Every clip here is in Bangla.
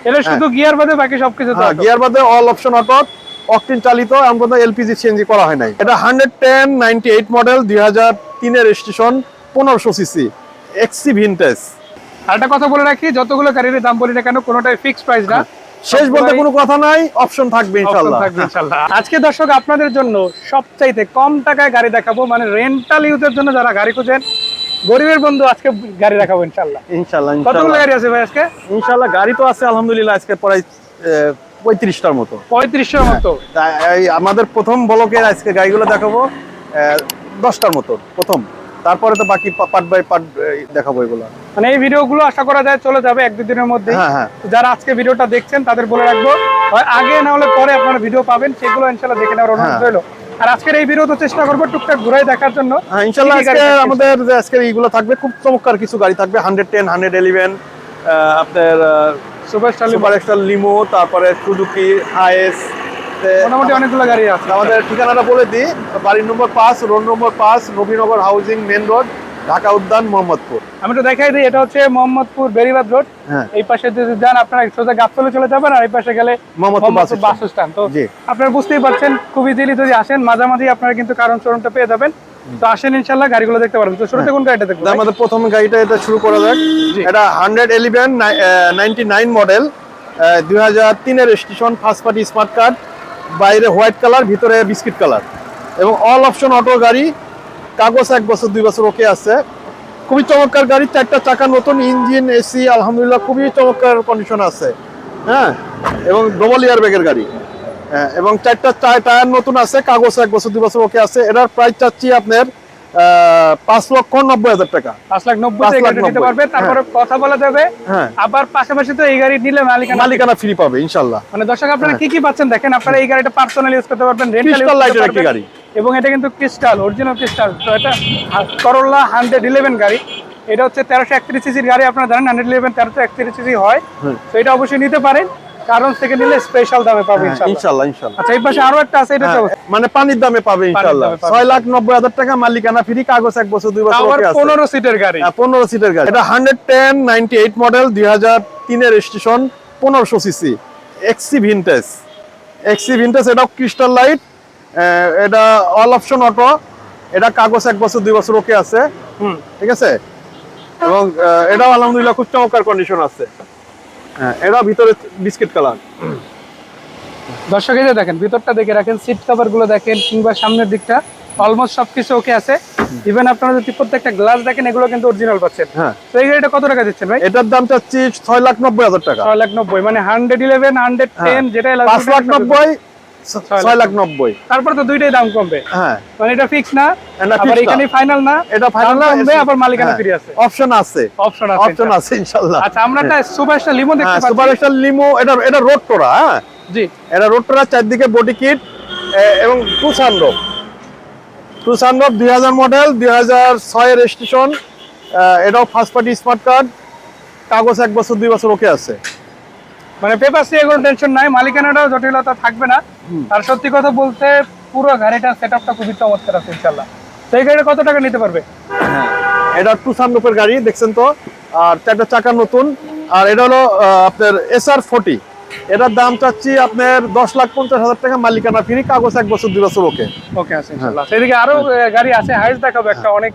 এটা শুধু গিয়ার বাদে বাকি সবকিছু তো গিয়ার বাদে অল অপশন অটো, অকটেন চালিত, এমন কোনো এলপিজি সিএনজি করা হয় নাই। এটা 110/98 মডেল, 2003 এর রেজিস্ট্রেশন, 1500 সিসি, এক্সি ভিনটেজ। আর একটা কথা বলে রাখি, যতগুলো গাড়ির দাম বলি না কেন কোনোটাই ফিক্সড প্রাইস না, শেষ বলতে কোনো কথা নাই, অপশন থাকবে ইনশাআল্লাহ। আজকে দর্শক আপনাদের জন্য সবচাইতে কম টাকায় গাড়ি দেখাবো, মানে রেন্টাল ইউজের জন্য যারা গাড়ি খুঁজেন, গরিবের বন্ধু আজকে গাড়ি দেখাবো ইনশাআল্লাহ। ইনশাআল্লাহ কতগুলো গাড়ি আছে ভাই আজকে? ইনশাআল্লাহ গাড়ি তো আছে আলহামদুলিল্লাহ, আজকে প্রায় 35টার মতো। 35টার মতো। আমাদের প্রথম ব্লকের আজকে গাড়িগুলো দেখাবো 10টার মতো প্রথম, তারপরে তো বাকি পার্ট বাই পার্ট দেখাবো এগুলো। মানে এই ভিডিওগুলো আশা করা যায় চলে যাবে 1-2 দিনের মধ্যে। যারা আজকে ভিডিওটা দেখছেন তাদের বলে রাখবো, আগে না হলে পরে আপনারা ভিডিও পাবেন, সেগুলো ইনশাআল্লাহ দেখে নেওয়ার অনুরোধ রইল। আর আজকের এই ভিডিও তো চেষ্টা করবো টুকটাক ঘুরাই দেখার জন্য। ইনশাআল্লাহ আজকে আমাদের আজকের এইগুলো থাকবে, খুব চমৎকার কিছু গাড়ি থাকবে। 110, 111, আপনার সুপারস্টার লিমো, তারপরে সুজুকি হাইএস, মোটামুটি অনেকগুলো গাড়ি আছে। আমাদের ঠিকানাটা বলে দিই, বাড়ির নম্বর 5, রোড নম্বর 5, Nabinagar housing, main road, Dhaka Udyan, Mohammadpur. আমি তো দেখাই দিই, এটা হচ্ছে মোহাম্মদপুর বেরিবাদ রোড। এই পাশে যদি যান আপনারা সোজা গাবতলী চলে যাবেন, আর এই পাশে গেলে মোহাম্মদপুর বাস স্ট্যান্ড। তো আপনারা বুঝতেই পারছেন, খুব ইজিলি যদি আসেন মাঝামাঝি আপনারা কিন্তু কারণ শোরুমটা পেয়ে যাবেন। তো আসেন ইনশাআল্লাহ গাড়িগুলো দেখতে পারবেন। তো শুরুতে কোন গাড়িটা দেখবো? আমাদের প্রথম গাড়িটা এটা শুরু করা যাক। এটা 111/99 মডেল, 2003 এর registration, first party smart card, বাইরে হোয়াইট কালার, ভিতরে বিস্কিট কালার, এবং অল অপশন অটো গাড়ি, কাগজ 1 বছর 2 বছর ওকে আছে। খুবই চমৎকার গাড়ি, 4টা চাকা নতুন, ইঞ্জিন, এসি আলহামদুলিল্লাহ খুবই চমৎকার কন্ডিশন আছে। হ্যাঁ, এবং ডবল এয়ার ব্যাগের গাড়ি। হ্যাঁ, এবং 4টা টায়ার নতুন আছে, কাগজ 1 বছর 2 বছর ওকে আছে। এটার প্রাইস চাচ্ছি আপনার 5,90,000 টাকা। 5,90,000 নিতে পারবে। তারপরে কথা বলা যাবে। আবার পাশাপাশি তো এই গাড়ি নিলে মালিকানা ফ্রি পাবে ইনশাআল্লাহ। মানে দর্শক আপনারা কি কি পাচ্ছেন দেখেন, আপনারা এই গাড়িটা পার্সোনালি ইউজ করতে পারবেন, রেন্টাল ক্রিস্টাল লাইটের একটি গাড়ি, এবং এটা কিন্তু ক্রিস্টাল, অরিজিনাল ক্রিস্টাল। তো এটা করোলা 111 গাড়ি, এটা হচ্ছে 1331 সিসির গাড়ি। আপনারা জানেন 111 1331 সিসি হয়। তো এটা অবশ্যই নিতে পারেন, কারণ থেকে নিলে স্পেশাল দামে পাবে ইনশাআল্লাহ। আচ্ছা, এই পাশে আরো একটা আছে, এটা মানে পানির দামে পাবে ইনশাআল্লাহ। 6,90,000 টাকা, মালিকানা ফ্রি, কাগজ 1 বছর 2 বছর ওকে আছে। 15 সিটের গাড়ি। 15 সিটের গাড়ি। এটা 110/98 মডেল, 2003 এর রেজিস্ট্রেশন, 1500 সিসি, এক্সি ভিনটেজ। এটাও ক্রিস্টাল লাইট, এটা অল অপশন অটো, এটা কাগজ 1 বছর 2 বছর ওকে আছে। ঠিক আছে, এবং এটাও আলহামদুলিল্লাহ খুব চমৎকার কন্ডিশন আছে। হ্যাঁ, এটা ভিতরে বিস্কিট কালার। দর্শক এই যে দেখেন, ভিতরটা দেখে রাখেন, সিট কভার গুলো দেখেন, কিংবা সামনের দিকটা অলমোস্ট সবকিছু ওকে আছে। ইভেন আপনারা যদি প্রত্যেকটা গ্লাস দেখেন, এগুলো কিন্তু অরিজিনাল পাচ্ছেন। হ্যাঁ, তো এই গাড়িটা কত টাকা দিচ্ছেন ভাই? এটার দাম চাচ্ছি 6,90,000 টাকা। 6,90,000 মানে 111 110 যেটা 5,90,000 6,90,000। তারপর তো দুইটাই দাম কমবে। হ্যাঁ, মানে এটা ফিক্স না, আবার এখানে ফাইনাল না, এটা ফাইনাল না, কমবে, আবার মালিকানা ফ্রি আছে, অপশন আছে ইনশাআল্লাহ। আচ্ছা, আমরা একটা সুপারস্টার লিমো দেখতে পাচ্ছি। সুপারস্টার লিমো, এটা রোড টোরা। হ্যাঁ জি, এটা রোড টোরা, চারদিকে বডি কিট, এবং 2 সানরুফ, 2000 মডেল, 2006 এর রেজিস্ট্রেশন। এটাও ফার্স্ট পার্টি স্মার্ট কার্ড, কাগজ 1 বছর 2 বছর ওকে আছে। মানে পেপার নিয়ে কোনো টেনশন নাই, মালিকানাটাও জটিলতা থাকবে না। আর সত্যি কথা বলতে পুরো গাড়িটার সেটআপটা খুবই চমৎকার আছে ইনশাআল্লাহ। তো এই গাড়িটা কত টাকা নিতে পারবে? এটা 2 সানরুফের গাড়ি, দেখছেন তো, আর 4টা চাকা নতুন। আর এটা হলো আপনার SR40, এটার দাম চাচ্ছি আপনার 10,50,000 টাকা, মালিকানা ফ্রি, কাগজ 1 বছর 2 বছর ওকে আছে ইনশাআল্লাহ। সেদিকে আরো গাড়ি আছে, হাইস দেখাবো, একটা অনেক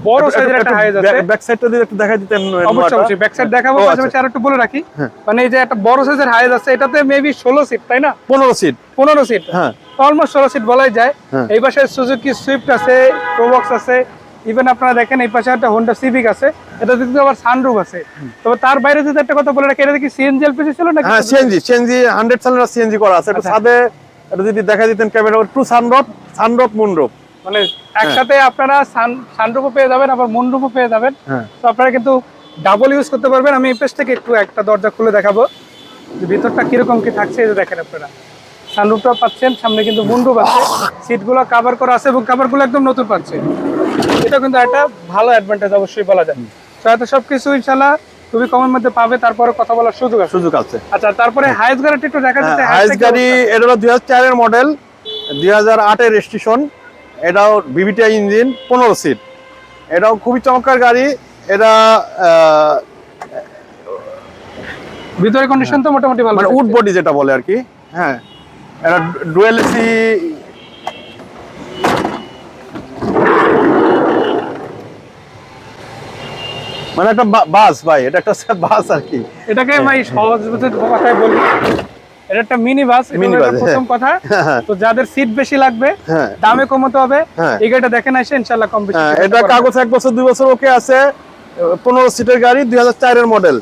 বড় সাইজের একটা হাইস আছে। ব্যাক সাইডটা যদি একটু দেখাই দিতেন। অবশ্যই ব্যাক সাইড দেখাবো, পাশাপাশি আর একটু বলে রাখি, মানে এই যে একটা বড় সাইজের হাইস আছে, এটাতে মেবি 16 সিট, তাই না? 15 সিট। হ্যাঁ, অলমোস্ট 16 সিট বলাই যায়। এই পাশে সুজুকি সুইফট আছে, প্রোবক্স আছে, ইভেন আপনারা দেখেন এই পাশে একটা হোন্ডা সিভিক আছে, এটা কিন্তু আবার সানরুফ আছে। তবে তার বাইরে যদি একটা কথা বলে রাখি, এটা কি সিএনজি এলপিজি ছিল নাকি? হ্যাঁ, সিএনজি 100 সালের সিএনজি করা আছে। এটা সাদে, এটা যদি দেখা দিতেন ক্যামেরা, 2 সানরুফ মুনরুফ, মানে একসাথে আপনারা সানরুফও পেয়ে যাবেন, আবার মুনরুফও পেয়ে যাবেন। তো আপনারা কিন্তু ডাবল ইউজ করতে পারবেন। আমি এই পেজ থেকে একটু একটা দরজা খুলে দেখাবো যে ভিতরটা কিরকম কি থাকছে। এই যে দেখেন, আপনারা সানরুফটা পাচ্ছেন, সামনে কিন্তু মুনরুফ আছে, সিটগুলো কভার করা আছে, এবং কভারগুলো একদম নতুন পাচ্ছেন। এটা কিন্তু একটা ভালো অ্যাডভান্টেজ অবশ্যই বলা যায়। তো এত সবকিছু ইনশাআল্লাহ খুবই কমের মধ্যে পাবে, তারপরে কথা বলার সুযোগ আছে। আচ্ছা, তারপরে হাইস গাড়িটা একটু দেখা যাচ্ছে। হাইস গাড়ি, এটা হলো 2004 এর মডেল, 2008 এর রেজিস্ট্রেশন, এটাও ভিভিটিআই ইঞ্জিন, 15 সিট। এটাও খুবই চমৎকার গাড়ি। এটা ভিতরে কন্ডিশন তো মোটামুটি ভালো, মানে উড বডি যেটা বলে আর কি। হ্যাঁ, এটা ডুয়েল এসি, মানে একটা বাস ভাই, এটা একটা বাস আর কি। এটাকে ভাই সহজ কথায় বলি, এটা একটা মিনি বাস। প্রথম কথা, তো যাদের সিট বেশি লাগবে, দামে কমাতে হবে, এই গাড়িটা দেখেন আসে, ইনশাআল্লাহ কম বেশি। এটা কাগজ 1 বছর 2 বছর ওকে আছে, 15 সিটের গাড়ি, 2004 এর মডেল।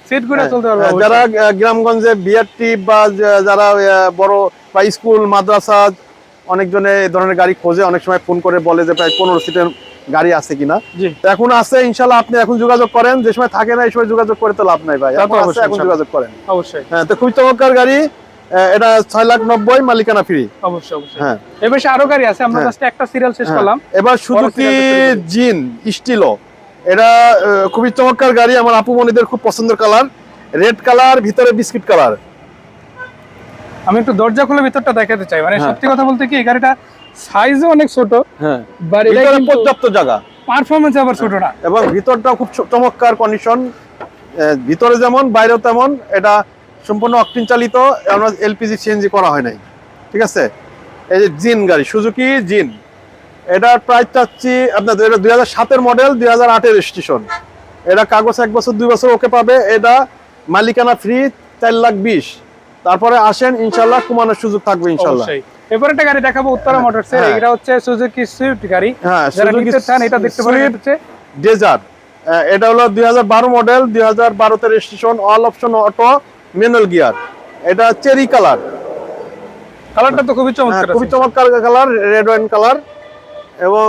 সিট গুলো চলতে পারবে। যারা গ্রামগঞ্জে বিআরটি বা যারা বড় বা স্কুল মাদ্রাসা, অনেকজনে এই ধরনের গাড়ি খোঁজে, অনেক সময় ফোন করে বলে যে প্রায় 15 সিটের গাড়ি আছে কিনা। এখন আছে ইনশাআল্লাহ, আপনি এখন যোগাযোগ করেন, যে সময় থাকে না এই সময় যোগাযোগ করে তো লাভ নাই ভাই, এখন যোগাযোগ করেন অবশ্যই। হ্যাঁ, তো খুবই চমৎকার গাড়ি, এটা 6,90,000 মালিকানা ফ্রি। অবশ্যই অবশ্যই। হ্যাঁ, এবার আরো গাড়ি আছে, আমরা জাস্ট একটা সিরিয়াল শেষ করলাম। এবার সুজুকি জিন স্টিলো, এটা খুবই চমৎকার গাড়ি, আমার আপু মনিদের খুব পছন্দের কালার, রেড কালার, ভিতরে বিস্কিট কালার। আমি একটু দরজা খুলে ভিতরটা দেখাতে চাই, মানে সত্যি কথা বলতে কি এই গাড়িটা সাইজও অনেক ছোট, হ্যাঁ, বাট ভিতরে পর্যাপ্ত জায়গা, পারফরম্যান্স আবার ছোট না, এবং ভিতরটা খুব চমৎকার কন্ডিশন, ভিতরে যেমন বাইরেও তেমন। এটা সম্পূর্ণ অকটেন চালিত, আমরা এলপিজি সিএনজি করা হয় নাই, ঠিক আছে। এই যে জিন গাড়ি, সুজুকি জিন, এটার প্রাইস চাচ্ছি আপনার, এটা 2007 এর মডেল, 2008 এর রেজিস্ট্রেশন। এটা কাগজ 1 বছর 2 বছর ওকে পাবে, এটা মালিকানা ফ্রি 4,20,000। তারপরে আসেন, ইনশাআল্লাহ কমানোর সুযোগ থাকবে ইনশাআল্লাহ। এরপর একটা গাড়ি দেখাবো উত্তরা মোটরসের, এটা হচ্ছে সুজুকি সুইফট গাড়ি। হ্যাঁ, যারা নিতে চান এটা দেখতে পারেন, এটা হচ্ছে ডেজার্ট। এটা হলো 2012 মডেল, 2012 তে registration, all option auto, manual gear. এটা চেরি কালার, কালারটা তো খুবই চমৎকার, খুবই চমৎকার কালার, রেড ওয়াইন কালার, এবং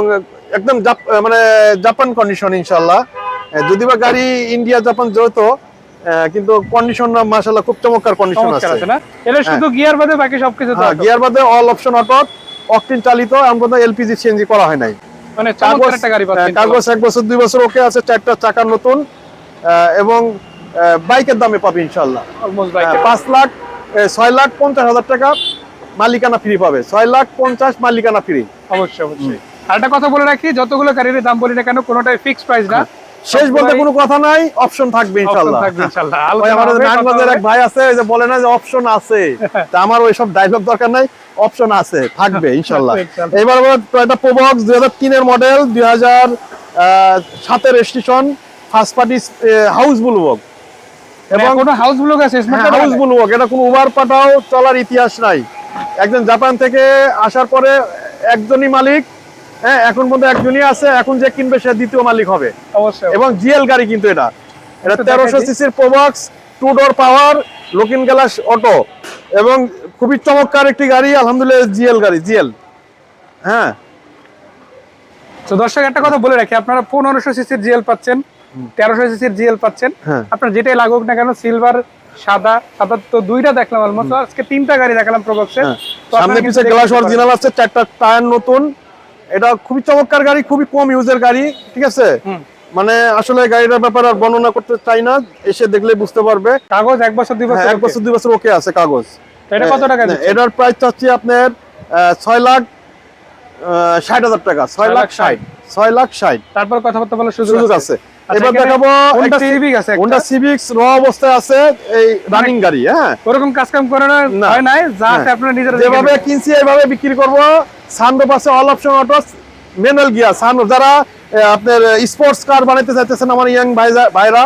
একদম মানে জাপান কন্ডিশন ইনশাআল্লাহ। যদিও বা গাড়ি ইন্ডিয়া জাপান যত, কিন্তু কন্ডিশন মাশাআল্লাহ খুব চমৎকার কন্ডিশন আছে না। এটা শুধু গিয়ার বাদে বাকি সবকিছু তো গিয়ার বাদে অল অপশন অটো, অকটেন চালিত, আমরা এলপিজি সিএনজি করা হয় নাই। মানে চমৎকার একটা গাড়ি পাচ্ছেন। কাগজ 1 বছর 2 বছর ওকে আছে, 4টা চাকা নতুন, এবং বাইকের দামে পাবে ইনশাআল্লাহ। অলমোস্ট বাইকে 6,50,000 টাকা মালিকানা ফ্রি পাবে, 6,50,000 মালিকানা ফ্রি। অবশ্যই অবশ্যই। আর একটা কথা বলে রাখি, যতগুলো গাড়ির দাম বলি না কেন, কোনোটাই ফিক্সড প্রাইস না, শেষ বলতে কোনো কথা নাই, অপশন থাকবে ইনশাআল্লাহ। আমাদের নারায়ণগঞ্জের এক ভাই আছে, ওই যে বলে না যে অপশন আছে, তা আমার ওই সব ডায়লগ দরকার নাই, অপশন আছে, থাকবে ইনশাআল্লাহ। এবার টয়োটা প্রোবক্স 2003 এর মডেল, 2007 এর রেজিস্ট্রেশন, ফার্স্ট পার্টি হাউস বুলবক, এবং কোনো হাউস ব্লক আছে, হাউস বুলবক, এটা কোনো ওভার পাটাও চলার ইতিহাস নাই। একজন জাপান থেকে আসার পরে একজনই মালিক, হ্যাঁ, এখন পর্যন্ত একজনই আছে, এখন যে কিনবে সে দ্বিতীয় মালিক হবে অবশ্যই। এবং জিএল গাড়ি, কিন্তু এটা 1300 সিসির প্রোবক্স, 2 ডোর পাওয়ার, লুকিং গ্লাস অটো, এবং খুবই চমৎকার একটি গাড়ি আলহামদুলিল্লাহ, জিএল গাড়ি, জিএল। হ্যাঁ, তো দর্শক একটা কথা বলে রাখি, আপনারা 1500 সিসির জিএল পাচ্ছেন, 1300 সিসির জিএল পাচ্ছেন, আপনার যেটাই লাগুক না কেন, সিলভার, সাদা তো দুইটা দেখলাম, অলমোস্ট আজকে 3টা গাড়ি দেখালাম প্রোবক্সের। সামনে পিছে গ্লাস অরিজিনাল আছে, 4টা টায়ার নতুন। এটা খুবই চমৎকার গাড়ি, খুবই কম ইউজের গাড়ি, ঠিক আছে। মানে আসলে গাড়িটার ব্যাপারে আর বর্ণনা করতে চাই না, এসে দেখলে বুঝতে পারবে। কাগজ 1 বছর 2 বছর, 1 বছর 2 বছর ওকে আছে কাগজ। এটা কত টাকা দিচ্ছেন? এটার প্রাইস চাচ্ছি আপনার 6,60,000 টাকা, 6,60,000। তারপর কথাবার্তা বলার সুযোগ আছে। এবার দেখাবো Honda Civic আছে, Honda Civic র অবস্থায় আছে, এই রানিং গাড়ি। হ্যাঁ, ওরকম কাজ কাম করে না, হয় নাই, জাস্ট আপনারা নিজেরা যেভাবে কিনছি এইভাবে বিক্রি করব। সানরুফ আছে, all option auto, manual gear sunroof. যারা আপনার স্পোর্টস কার বানাইতে চাইতেছেন আমার ইয়াং ভাইরা,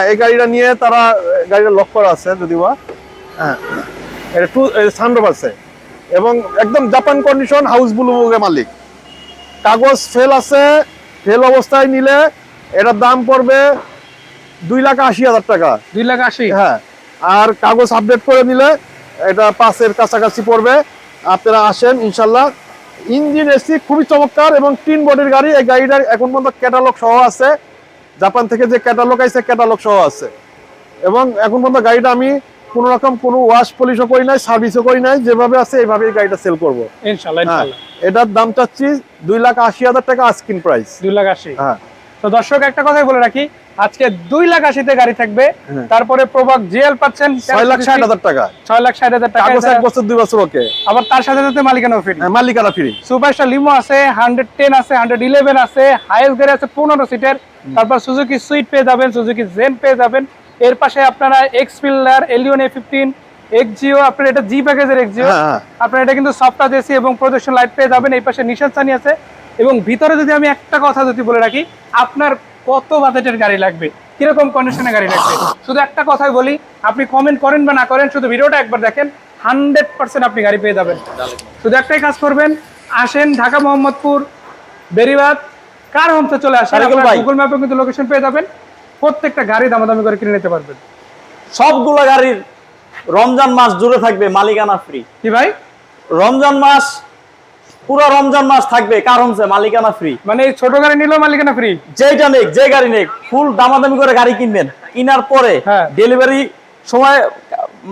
এই গাড়িটা নিয়ে তারা, গাড়িটা লক করা আছে যদিও, হ্যাঁ, এটা সানরুফ আছে, এবং একদম জাপান কন্ডিশন, হাউস বুলবুকের মালিক। কাগজ ফেল আছে, ফেল অবস্থায় নিলে এটার দাম পড়বে 2,80,000 টাকা। 2,80,000? হ্যাঁ, আর কাগজ আপডেট করে নিলে এটা 5 এর কাছাকাছি পড়বে। আপনারা আসেন ইনশাল্লাহ। ইঞ্জিন এসি খুবই চমৎকার, এবং 3 বডির গাড়ি। এই গাড়িটার এখন পর্যন্ত ক্যাটালগ সহ আছে, জাপান থেকে যে ক্যাটালগ আছে ক্যাটালগ সহ আছে, এবং এখন পর্যন্ত গাড়িটা আমি কোনো রকম কোনো ওয়াশ পলিশও করি নাই, সার্ভিসও করি নাই, যেভাবে আছে এইভাবে গাড়িটা সেল করবো ইনশাআল্লাহ। ইনশাআল্লাহ। এটার দাম চাচ্ছি 2,80,000 টাকা আস্কিং প্রাইস। 2,80,000। হ্যাঁ, তো দর্শক একটা কথাই বলে রাখি, আজকে 2,80,000 তে গাড়ি থাকবে, তারপরে প্রোবক জিএল পাচ্ছেন 6,60,000 টাকা, 6,60,000 টাকা, 1 বছর 2 বছর ওকে, আবার তার সাথে সাথে মালিকানা ফ্রি। মালিকানা ফ্রি। সুপারস্টার লিমো আছে, 110 আছে, 111 আছে, হাইয়েস্ট গাড়ি আছে 15 সিটের। তারপর সুজুকি সুইট পেয়ে যাবেন, সুজুকি জেন পেয়ে যাবেন, এর পাশে আপনারা x fielder, Allion A15, Axio, আপনার এটা জি প্যাকেজের এক্সজিও, আপনারা এটা কিন্তু সফট টাচ এসি এবং প্রজেকশন লাইট পেয়ে যাবেন। এই পাশে নিশান সানি আছে। এবং ভিতরে যদি আমি একটা কথা যদি বলে রাখি, আপনার কত বাজেটের গাড়ি লাগবে, কিরকম কন্ডিশনে গাড়ি লাগবে, শুধু একটা কথাই বলি, আপনি কমেন্ট করেন বা না করেন, শুধু ভিডিওটা একবার দেখেন, 100% আপনি গাড়ি পেয়ে যাবেন। শুধু একটাই কাজ করবেন, আসেন ঢাকা মোহাম্মদপুর বেরিবাদ কার হোমসে চলে আসেন, গুগল ম্যাপে কিন্তু লোকেশন পেয়ে যাবেন। প্রত্যেকটা গাড়ি দামাদামি করে কিনে নিতে পারবেন। সবগুলো গাড়ির রমজান মাস জুড়ে থাকবে মালিকানা ফ্রি। কি ভাই, রমজান মাস, পুরো রমজান মাস থাকবে কার হোমসে মালিকানা ফ্রি। মানে এই ছোট গাড়ি নিলেও মালিকানা ফ্রি? যেটা নেই, যে গাড়ি নেই, ফুল দামাদামি করে গাড়ি কিনবেন, কিনার পরে ডেলিভারি সময়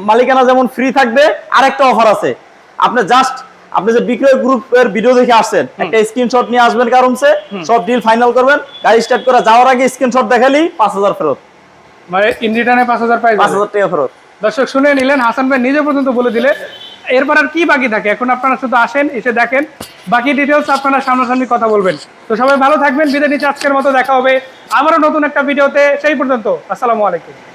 মালিকানা যেমন ফ্রি থাকবে, আরেকটা অফার আছে। আপনি যে বিক্রয় গ্রুপের ভিডিও দেখে আসছেন, একটা স্ক্রিনশট নিয়ে আসবেন কার হোমসে, সব ডিল ফাইনাল করবেন, গাড়ি স্টার্ট করে যাওয়ার আগে স্ক্রিনশট দেখালেই 5000 ফেরত। মানে ইন রিটার্নে 5000 পাই, 5000 টাকা ফেরত। দর্শক শুনে নিলেন, হাসান ভাই নিজে পর্যন্ত বলে দিলে। এরপর আর কি বাকি থাকে, এখন আপনারা শুধু আসেন, এসে দেখেন, বাকি ডিটেলস আপনারা সামনাসামনি কথা বলবেন। তো সবাই ভালো থাকবেন, বিদায় নিচ্ছি, আজকের মতো দেখা হবে আবারও নতুন একটা ভিডিওতে। সেই পর্যন্ত আসসালামু আলাইকুম।